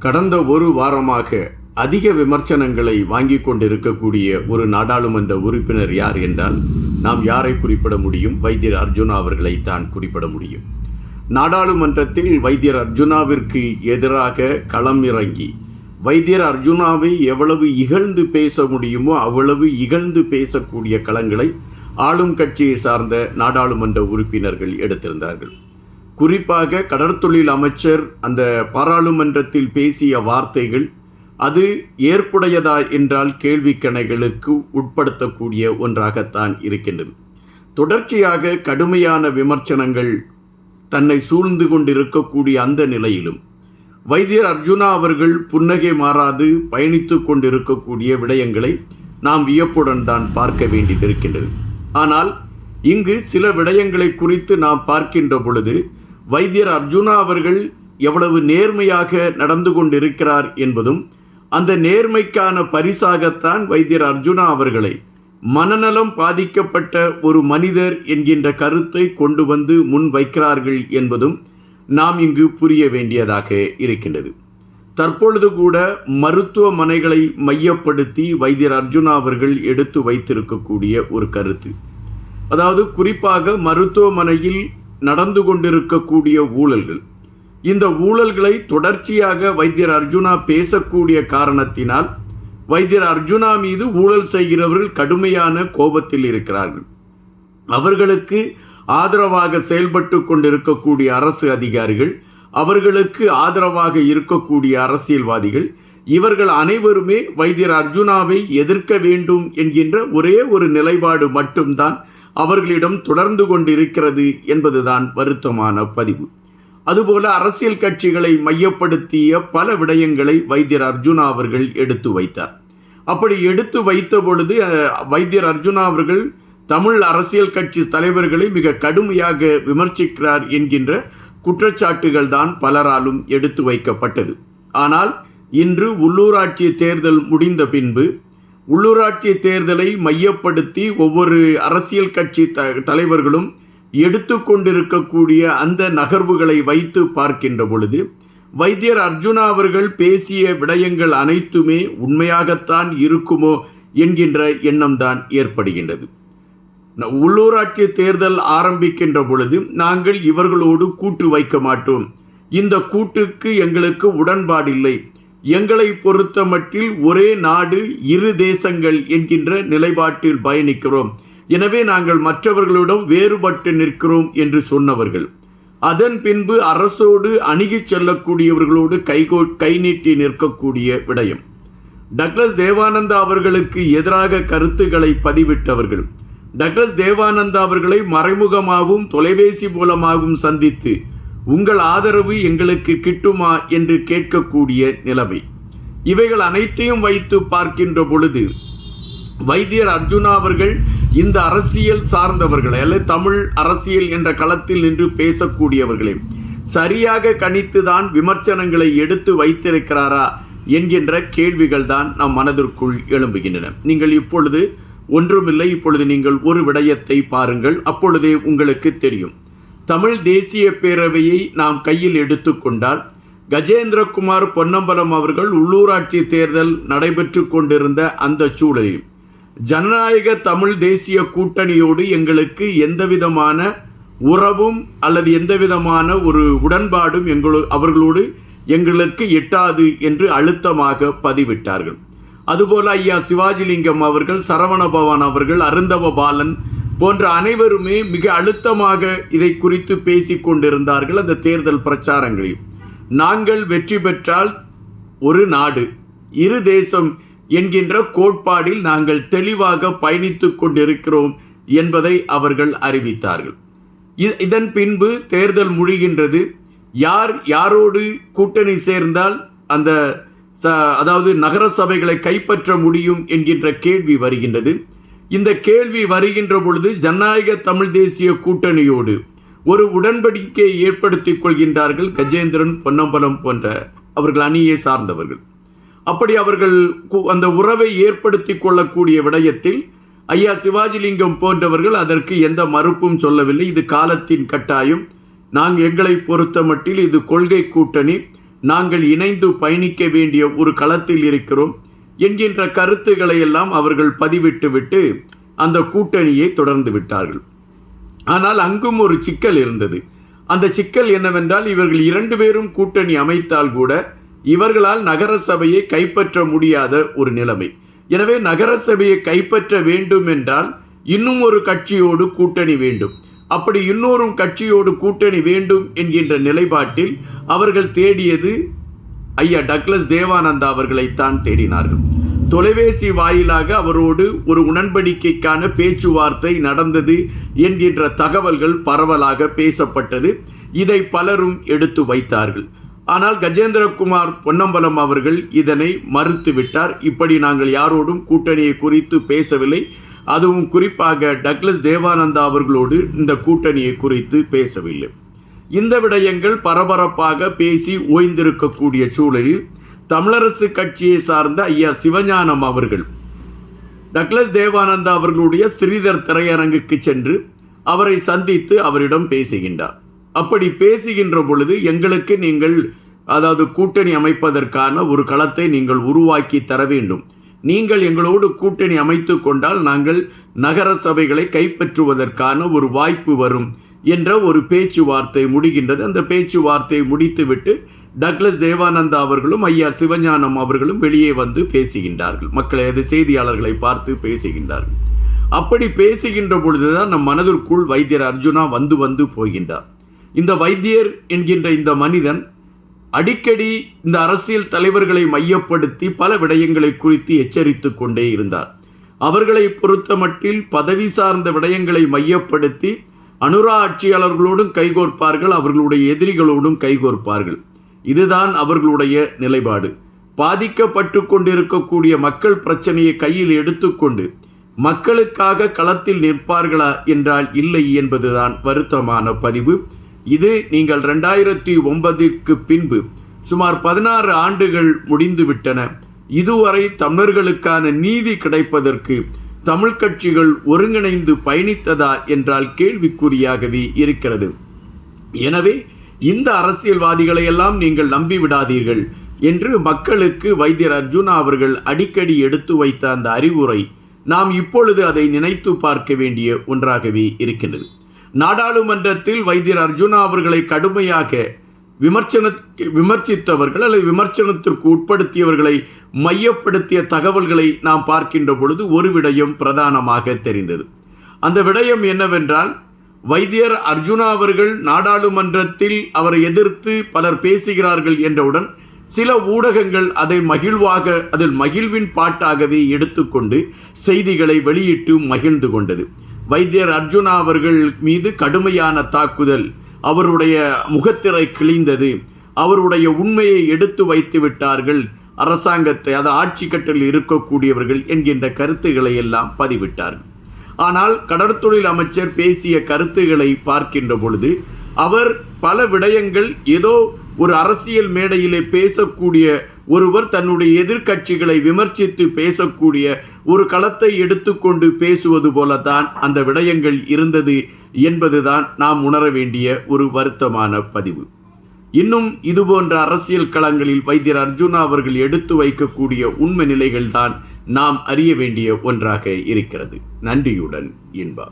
கடந்த ஒரு வாரமாக அதிக விமர்சனங்களை வாங்கி கொண்டிருக்கக்கூடிய ஒரு நாடாளுமன்ற உறுப்பினர் யார் என்றால் நாம் யாரை குறிப்பிட முடியும்? வைத்தியர் அர்ஜுனா அவர்களைத்தான் குறிப்பிட முடியும். நாடாளுமன்றத்தில் வைத்தியர் அர்ஜுனாவிற்கு எதிராக களம் இறங்கி வைத்தியர் அர்ஜுனாவை எவ்வளவு இகழ்ந்து பேச முடியுமோ அவ்வளவு இகழ்ந்து பேசக்கூடிய களங்களை ஆளும் கட்சியை சார்ந்த நாடாளுமன்ற உறுப்பினர்கள் எடுத்திருந்தார்கள். குறிப்பாக கடற்தொழில் அமைச்சர் அந்த பாராளுமன்றத்தில் பேசிய வார்த்தைகள் அது ஏற்புடையதா என்றால் கேள்விக்கணைகளுக்கு உட்படுத்தக்கூடிய ஒன்றாகத்தான் இருக்கின்றது. தொடர்ச்சியாக கடுமையான விமர்சனங்கள் தன்னை சூழ்ந்து கொண்டிருக்கக்கூடிய அந்த நிலையிலும் வைத்தியர் அர்ஜுனா அவர்கள் புன்னகை மாறாது பயணித்து கொண்டிருக்கக்கூடிய விடயங்களை நாம் வியப்புடன் தான் பார்க்க வேண்டியிருக்கின்றது. ஆனால் இங்கு சில விடயங்களை குறித்து நாம் பார்க்கின்ற பொழுது வைத்தியர் அர்ஜுனா அவர்கள் எவ்வளவு நேர்மையாக நடந்து கொண்டிருக்கிறார் என்பதும் அந்த நேர்மைக்கான பரிசாகத்தான் வைத்தியர் அர்ஜுனா அவர்களை மனநலம் பாதிக்கப்பட்ட ஒரு மனிதர் என்கின்ற கருத்தை கொண்டு வந்து முன் வைக்கிறார்கள் என்பதும் நாம் இங்கு புரிய வேண்டியதாக இருக்கின்றது. தற்பொழுது கூட மருத்துவமனைகளை மையப்படுத்தி வைத்தியர் அர்ஜுனா அவர்கள் எடுத்து வைத்திருக்கக்கூடிய ஒரு கருத்து, அதாவது குறிப்பாக மருத்துவமனையில் நடந்து கொண்டிருக்கக்கூடிய ஊழல்கள், இந்த ஊழல்களை தொடர்ச்சியாக வைத்தியர் அர்ஜுனா பேசக்கூடிய காரணத்தினால் வைத்தியர் அர்ஜுனா மீது ஊழல் செய்கிறவர்கள் கடுமையான கோபத்தில் இருக்கிறார்கள். அவர்களுக்கு ஆதரவாக செயல்பட்டு கொண்டிருக்கக்கூடிய அரசு அதிகாரிகள், அவர்களுக்கு ஆதரவாக இருக்கக்கூடிய அரசியல்வாதிகள், இவர்கள் அனைவருமே வைத்தியர் அர்ஜுனாவை எதிர்க்க வேண்டும் என்கின்ற ஒரே ஒரு நிலைப்பாடு மட்டும்தான் அவர்களிடம் தொடர்ந்து கொண்டிருக்கிறது என்பதுதான் வருத்தமான பதிவு. அதுபோல அரசியல் கட்சிகளை மையப்படுத்திய பல விடயங்களை வைத்தியர் அர்ஜுனா அவர்கள் எடுத்து வைத்தார். அப்படி எடுத்து வைத்த பொழுது வைத்தியர் அர்ஜுனா அவர்கள் தமிழ் அரசியல் கட்சி தலைவர்களை மிக கடுமையாக விமர்சிக்கிறார் என்கின்ற குற்றச்சாட்டுகள் தான் பலராலும் எடுத்து வைக்கப்பட்டது. ஆனால் இன்று உள்ளூராட்சி தேர்தல் முடிந்த பின்பு உள்ளூராட்சி தேர்தலை மையப்படுத்தி ஒவ்வொரு அரசியல் கட்சி தலைவர்களும் எடுத்து கொண்டிருக்கக்கூடிய அந்த நகர்வுகளை வைத்து பார்க்கின்ற பொழுது வைத்தியர் அர்ஜுனா அவர்கள் பேசிய விடயங்கள் அனைத்துமே உண்மையாகத்தான் இருக்குமோ என்கின்ற எண்ணம்தான் ஏற்படுகின்றது. உள்ளூராட்சி தேர்தல் ஆரம்பிக்கின்ற பொழுது நாங்கள் இவர்களோடு கூட்டு வைக்க மாட்டோம், இந்த கூட்டுக்கு எங்களுக்கு உடன்பாடில்லை, எங்களை பொறுத்த மட்டில் ஒரே நாடு இரு தேசங்கள் என்கின்ற நிலைப்பாட்டில் பயணிக்கிறோம், எனவே நாங்கள் மற்றவர்களிடம் வேறுபட்டு நிற்கிறோம் என்று சொன்னவர்கள் அதன் பின்பு அரசோடு அணுகி செல்லக்கூடியவர்களோடு கை நீட்டி நிற்கக்கூடிய விடயம். டக்ளஸ் தேவானந்தா அவர்களுக்கு எதிராக கருத்துக்களை பதிவிட்டவர்கள் டக்ளஸ் தேவானந்தா அவர்களை மறைமுகமாகவும் தொலைபேசி மூலமாகவும் சந்தித்து உங்கள் ஆதரவு எங்களுக்கு கிட்டுமா என்று கேட்கக்கூடிய நிலைமை. இவைகள் அனைத்தையும் வைத்து பார்க்கின்ற பொழுது வைத்தியர் அர்ஜுனா அவர்கள் இந்த அரசியல் சார்ந்தவர்களை அல்ல தமிழ் அரசியல் என்ற களத்தில் நின்று பேசக்கூடியவர்களை சரியாக கணித்துதான் விமர்சனங்களை எடுத்து வைத்திருக்கிறாரா என்கின்ற கேள்விகள் தான் நம் மனதிற்குள் எழும்புகின்றன. நீங்கள் இப்பொழுது ஒன்றுமில்லை, இப்பொழுது நீங்கள் ஒரு விடயத்தை பாருங்கள், அப்பொழுதே உங்களுக்கு தெரியும். தமிழ் தேசிய பேரவையை நாம் கையில் எடுத்துக்கொண்டால் கஜேந்திரகுமார் பொன்னம்பலம் அவர்கள் உள்ளூராட்சி தேர்தல் நடைபெற்று கொண்டிருந்த அந்த சூழலில் ஜனநாயக தமிழ் தேசிய கூட்டணியோடு எங்களுக்கு எந்தவிதமான உறவும் அல்லது எந்தவிதமான ஒரு உடன்பாடும் அவர்களோடு எங்களுக்கு எட்டாது என்று அழுத்தமாக பதிவிட்டார்கள். அதுபோல ஐயா சிவாஜிலிங்கம் அவர்கள், சரவணபவன் அவர்கள், அருந்தவ பாலன் போன்ற அனைவருமே மிக அழுத்தமாக இதை குறித்து பேசிக் கொண்டிருந்தார்கள். அந்த தேர்தல் பிரச்சாரங்களில் நாங்கள் வெற்றி பெற்றால் ஒரு நாடு இரு தேசம் என்கின்ற கோட்பாடில் நாங்கள் தெளிவாக பயணித்து கொண்டிருக்கிறோம் என்பதை அவர்கள் அறிவித்தார்கள். இதன் பின்பு தேர்தல் முடிகின்றது. யாரோடு கூட்டணி சேர்ந்தால் அந்த அதாவது நகர சபைகளை கைப்பற்ற முடியும் என்கின்ற கேள்வி வருகின்றது. இந்த கேள்வி வருகின்ற பொழுது ஜனநாயக தமிழ் தேசிய கூட்டணியோடு ஒரு உடன்படிக்கையை ஏற்படுத்திக் கொள்கின்றார்கள் கஜேந்திரன், பொன்னம்பலம் போன்ற அவர்கள் அணியை சார்ந்தவர்கள். அப்படி அவர்கள் அந்த உறவை ஏற்படுத்தி கொள்ளக்கூடிய விடயத்தில் ஐயா சிவாஜிலிங்கம் போன்றவர்கள் அதற்கு எந்த மறுப்பும் சொல்லவில்லை. இது காலத்தின் கட்டாயம், நாங்கள் எங்களை பொறுத்த மட்டில் இது கொள்கை கூட்டணி, நாங்கள் இணைந்து பயணிக்க வேண்டிய ஒரு களத்தில் இருக்கிறோம் என்கின்ற கருத்துக்களை எல்லாம் அவர்கள் பதிவிட்டுவிட்டு அந்த கூட்டணியை தொடர்ந்து விட்டார்கள். ஆனால் அங்கும் ஒரு சிக்கல் இருந்தது. அந்த சிக்கல் என்னவென்றால், இவர்கள் 2 பேரும் கூட்டணி அமைத்தால் கூட இவர்களால் நகர சபையை கைப்பற்ற முடியாத ஒரு நிலைமை. எனவே நகர சபையை கைப்பற்ற வேண்டும் என்றால் இன்னும் ஒரு கட்சியோடு கூட்டணி வேண்டும். அப்படி இன்னொரு கட்சியோடு கூட்டணி வேண்டும் என்கின்ற நிலைப்பாட்டில் அவர்கள் தேடியது ஐயா டக்ளஸ் தேவானந்தா அவர்களைத்தான் தேடினார்கள். தொலைபேசி வாயிலாக அவரோடு ஒரு உடன்படிக்கைக்கான பேச்சுவார்த்தை நடந்தது என்கின்ற தகவல்கள் பரவலாக பேசப்பட்டது. இதை பலரும் எடுத்து வைத்தார்கள். ஆனால் கஜேந்திரகுமார் பொன்னம்பலம் அவர்கள் இதனை மறுத்துவிட்டார். இப்படி நாங்கள் யாரோடும் கூட்டணியை குறித்து பேசவில்லை, அதுவும் குறிப்பாக டக்ளஸ் தேவானந்தா அவர்களோடு இந்த கூட்டணியை குறித்து பேசவில்லை. இந்த விடயங்கள் பரபரப்பாக பேசி ஓய்ந்திருக்கக்கூடிய சூழலில் தமிழரசு கட்சியை சார்ந்த ஐயா சிவஞானம் அவர்கள் டக்ளஸ் தேவானந்தா அவர்களுடைய ஸ்ரீதர் திரையரங்குக்கு சென்று அவரை சந்தித்து அவரிடம் பேசுகின்றார். அப்படி பேசுகின்ற பொழுது, எங்களுக்கு நீங்கள் கூட்டணி அமைப்பதற்கான ஒரு களத்தை நீங்கள் உருவாக்கி தர வேண்டும். நீங்கள் எங்களோடு கூட்டணி அமைத்து கொண்டால் நாங்கள் நகர சபைகளை கைப்பற்றுவதற்கான ஒரு வாய்ப்பு வரும் என்ற ஒரு பேச்சுவார்த்தை முடிகின்றது. அந்த பேச்சுவார்த்தையை முடித்துவிட்டு டக்ளஸ் தேவானந்தா அவர்களும் ஐயா சிவஞானம் அவர்களும் வெளியே வந்து பேசுகின்றார்கள். மக்களை, அது செய்தியாளர்களை பார்த்து பேசுகின்றார்கள். அப்படி பேசுகின்ற பொழுதுதான் நம் மனதிற்குள் வைத்தியர் அர்ஜுனா வந்து போகின்றார். இந்த வைத்தியர் என்கின்ற இந்த மனிதன் அடிக்கடி இந்த அரசியல் தலைவர்களை மையப்படுத்தி பல விடயங்களை குறித்து எச்சரித்து கொண்டே இருந்தார். அவர்களை பொறுத்த மட்டில் பதவி சார்ந்த விடயங்களை மையப்படுத்தி அனுரா ஆட்சியாளர்களோடும் கைகோர்ப்பார்கள், அவர்களுடைய எதிரிகளோடும் கைகோர்ப்பார்கள். இதுதான் அவர்களுடைய நிலைப்பாடு. பாதிக்கப்பட்டு கொண்டிருக்கக்கூடிய மக்கள் பிரச்சனையை கையில் எடுத்துக்கொண்டு மக்களுக்காக களத்தில் நிற்பார்களா என்றால் இல்லை என்பதுதான் வருத்தமான பதிவு. இது நீங்கள் 2009ற்கு பின்பு சுமார் 16 ஆண்டுகள் முடிந்துவிட்டன. இதுவரை தமிழர்களுக்கான நீதி கிடைப்பதற்கு தமிழ் கட்சிகள் ஒருங்கிணைந்து பயணித்ததா என்றால் கேள்விக்குறியாகவே இருக்கிறது. எனவே இந்த அரசியல்வாதிகளை எல்லாம் நீங்கள் நம்பிவிடாதீர்கள் என்று மக்களுக்கு வைத்தியர் அர்ஜுனா அவர்கள் அடிக்கடி எடுத்து வைத்த அந்த அறிவுரை நாம் இப்பொழுது அதை நினைத்து பார்க்க வேண்டிய ஒன்றாகவே இருக்கின்றது. நாடாளுமன்றத்தில் வைத்தியர் அர்ஜுனா அவர்களை கடுமையாக விமர்சித்தவர்கள் அல்லது விமர்சனத்திற்கு உட்படுத்தியவர்களை மையப்படுத்திய தகவல்களை நாம் பார்க்கின்ற பொழுது ஒரு விடயம் பிரதானமாக தெரிந்தது. அந்த விடயம் என்னவென்றால், வைத்தியர் அர்ஜுனா அவர்கள் நாடாளுமன்றத்தில் அவரை எதிர்த்து பலர் பேசுகிறார்கள் என்றவுடன் சில ஊடகங்கள் அதை மகிழ்வாக, அதில் மகிழ்வின் பாட்டாகவே எடுத்துக்கொண்டு செய்திகளை வெளியிட்டு மகிழ்ந்து கொண்டது. வைத்தியர் அர்ஜுனா அவர்கள் மீது கடுமையான தாக்குதல், அவருடைய முகத்திரை கிழிந்தது, அவருடைய உண்மையை எடுத்து வைத்து விட்டார்கள் அரசாங்கத்தை, அது ஆட்சி கட்டில் இருக்கக்கூடியவர்கள் என்கின்ற கருத்துக்களை எல்லாம் பதிவிட்டார்கள். ஆனால் கடற்தொழில் அமைச்சர் பேசிய கருத்துக்களை பார்க்கின்ற பொழுது அவர் பல விடயங்கள், ஏதோ ஒரு அரசியல் மேடையிலே பேசக்கூடிய ஒருவர் தன்னுடைய எதிர்க்கட்சிகளை விமர்சித்து பேசக்கூடிய ஒரு களத்தை எடுத்துக்கொண்டு பேசுவது போலத்தான் அந்த விடயங்கள் இருந்தது என்பதுதான் நாம் உணர வேண்டிய ஒரு வருத்தமான பதிவு. இன்னும் இதுபோன்ற அரசியல் களங்களில் வைத்தியர் அர்ஜுனா அவர்கள் எடுத்து வைக்கக்கூடிய உண்மை நிலைகள்தான் நாம் அறிய வேண்டிய ஒன்றாக இருக்கிறது. நன்றியுடன் இன்பா.